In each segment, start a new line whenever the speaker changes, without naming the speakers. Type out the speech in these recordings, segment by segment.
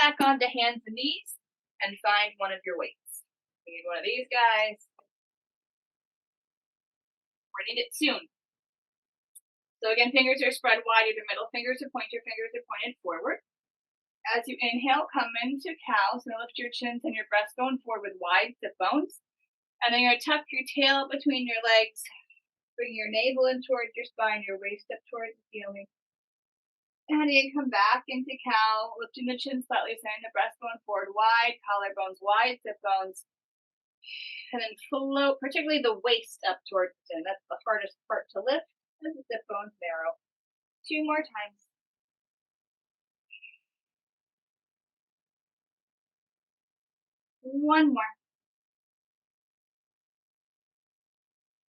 back onto hands and knees and find one of your weights. We need one of these guys. We need it soon. So again, fingers are spread wide, either middle fingers or pointer fingers are pointed forward. As you inhale, come into cow, so lift your chins and your breast going forward with wide sit bones. And then you're going to tuck your tail between your legs, bring your navel in towards your spine, your waist up towards the ceiling. And then come back into cow, lifting the chin slightly, sending the breast going forward wide, collarbones wide, sit bones. And then float, particularly the waist up towards the chin. That's the hardest part to lift as the sit bones narrow. 2 more times. One more.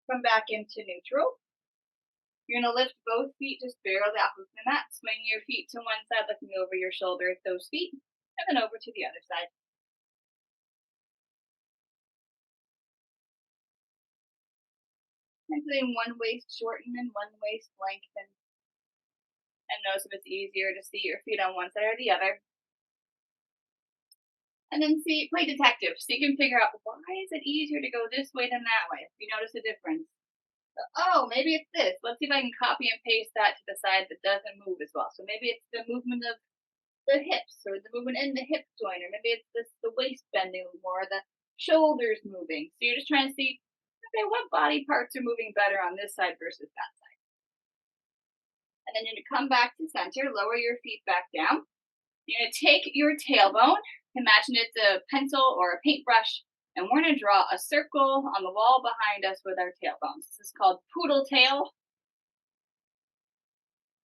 Come back into neutral. You're going to lift both feet just barely off of the mat. Swing your feet to one side, looking over your shoulder at those feet, and then over to the other side. And then one waist shorten and one waist lengthen. And notice if it's easier to see your feet on one side or the other. And then play detective. So you can figure out, why is it easier to go this way than that way? If you notice a difference. So, oh, maybe it's this. Let's see if I can copy and paste that to the side that doesn't move as well. So maybe it's the movement of the hips, or the movement in the hip joint, or maybe it's the waist bending more, the shoulders moving. So you're just trying to see, okay, what body parts are moving better on this side versus that side. And then you're going to come back to center, lower your feet back down. You're going to take your tailbone, imagine it's a pencil or a paintbrush, and we're going to draw a circle on the wall behind us with our tailbones. This is called poodle tail.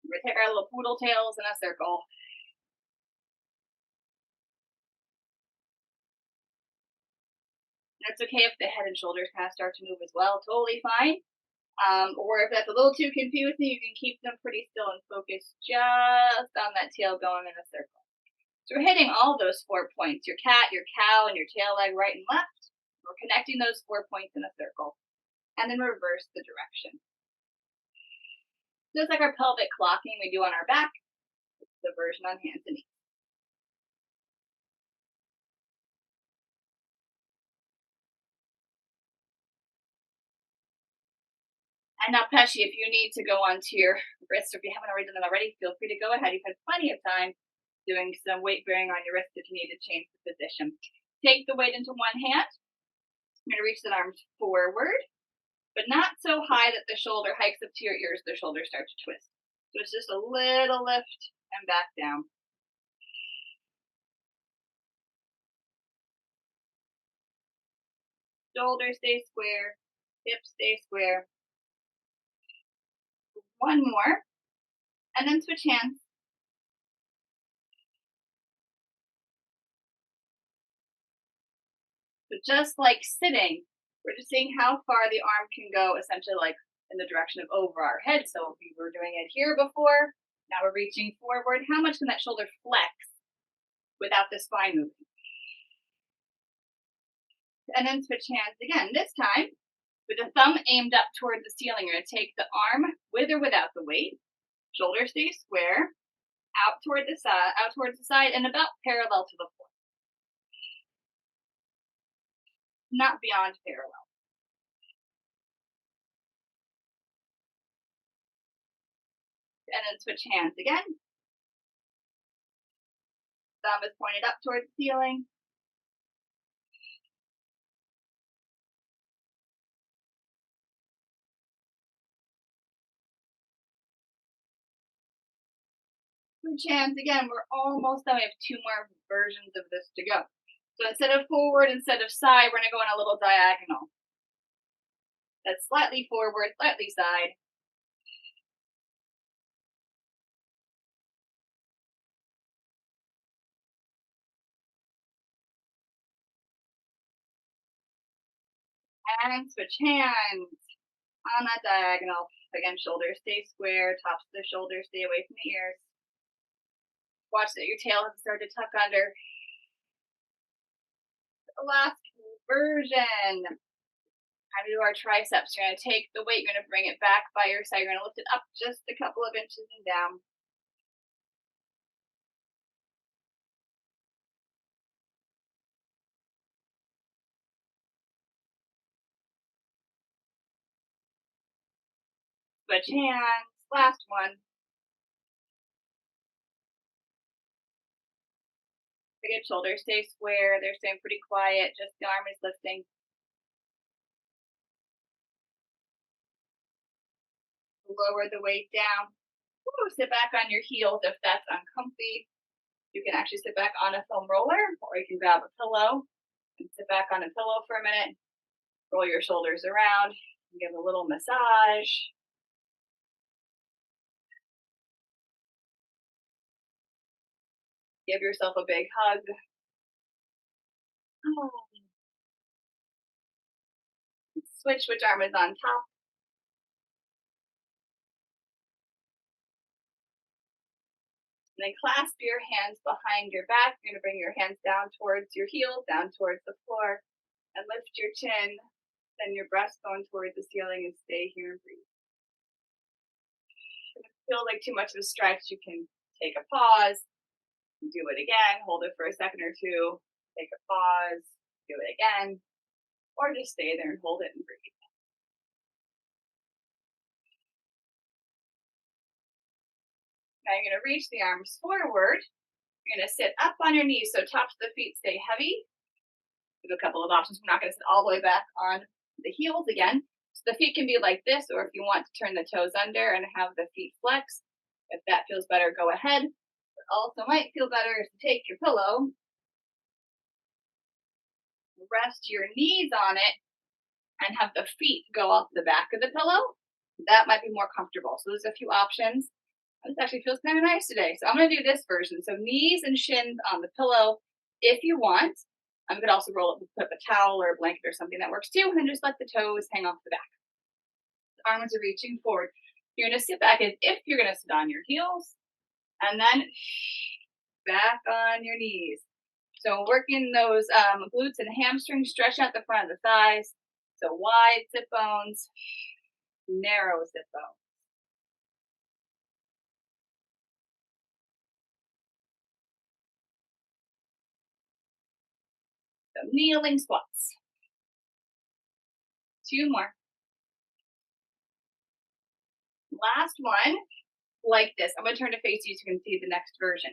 We're going to take our little poodle tails in a circle. It's okay if the head and shoulders kind of start to move as well, totally fine. Or if that's a little too confusing, you can keep them pretty still and focus just on that tail going in a circle. So we're hitting all those 4 points, your cat, your cow, and your tail leg right and left. We're connecting those 4 points in a circle. And then reverse the direction. Just like our pelvic clocking we do on our back, it's the version on hands and knees. And now, Pesci, if you need to go onto your wrists, or if you haven't already done that already, feel free to go ahead. You've had plenty of time doing some weight bearing on your wrist if you need to change the position. Take the weight into one hand. I'm going to reach the arms forward, but not so high that the shoulder hikes up to your ears, the shoulders start to twist. So it's just a little lift and back down. Shoulders stay square, hips stay square. One more, and then switch hands. So just like sitting, we're just seeing how far the arm can go, essentially like in the direction of over our head. So if we were doing it here before, now we're reaching forward. How much can that shoulder flex without the spine moving? And then switch hands again. This time, with the thumb aimed up toward the ceiling, you're going to take the arm with or without the weight. Shoulders stay square, out towards the side, and about parallel to the floor. Not beyond parallel. And then switch hands again. Thumb is pointed up towards the ceiling. Switch hands again. We're almost done. We have 2 more versions of this to go. So instead of forward, instead of side, we're going to go in a little diagonal. That's slightly forward, slightly side. And switch hands on that diagonal. Again, shoulders stay square, tops of the shoulders stay away from the ears. Watch that your tail has started to tuck under. The last version. Time to do our triceps. You're going to take the weight, you're going to bring it back by your side. You're going to lift it up just a couple of inches and down. Switch hands. Last one. Again, shoulders stay square. They're staying pretty quiet. Just the arm is lifting. Lower the weight down. Ooh, sit back on your heels if that's uncomfy. You can actually sit back on a foam roller, or you can grab a pillow and sit back on a pillow for a minute. Roll your shoulders around. Give a little massage. Give yourself a big hug. Oh. Switch which arm is on top. And then clasp your hands behind your back. You're going to bring your hands down towards your heels, down towards the floor, and lift your chin. Send your breast bone towards the ceiling and stay here and breathe. If it feels like too much of a stretch, you can take a pause, do it again, hold it for a second or two, take a pause, do it again, or just stay there and hold it and breathe. Now you're going to reach the arms forward. You're going to sit up on your knees so tops of the feet stay heavy. Give a couple of options. We're not going to sit all the way back on the heels again. So the feet can be like this, or if you want to turn the toes under and have the feet flex, if that feels better, go ahead. But also might feel better is to take your pillow, rest your knees on it, and have the feet go off the back of the pillow. That might be more comfortable. So there's a few options. This actually feels kind of nice today. So I'm going to do this version. So knees and shins on the pillow if you want. You could also roll it, put up a towel or a blanket or something that works too, and just let the toes hang off the back. The arms are reaching forward. You're going to sit back as if you're going to sit on your heels, and then back on your knees. So working those glutes and hamstrings, stretch out the front of the thighs. So wide sit bones, narrow sit bones. So kneeling squats. Two more. Last one, like this. I'm going to turn to face you so you can see the next version.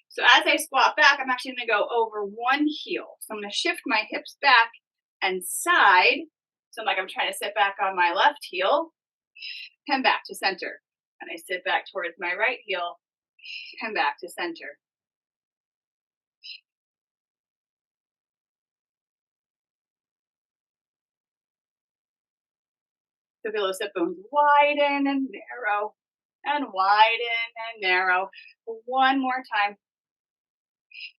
So as I squat back, I'm actually going to go over one heel. So I'm going to shift my hips back and side. So I'm trying to sit back on my left heel, come back to center. And I sit back towards my right heel, come back to center. So feel those sit bones widen and narrow and widen and narrow. One more time.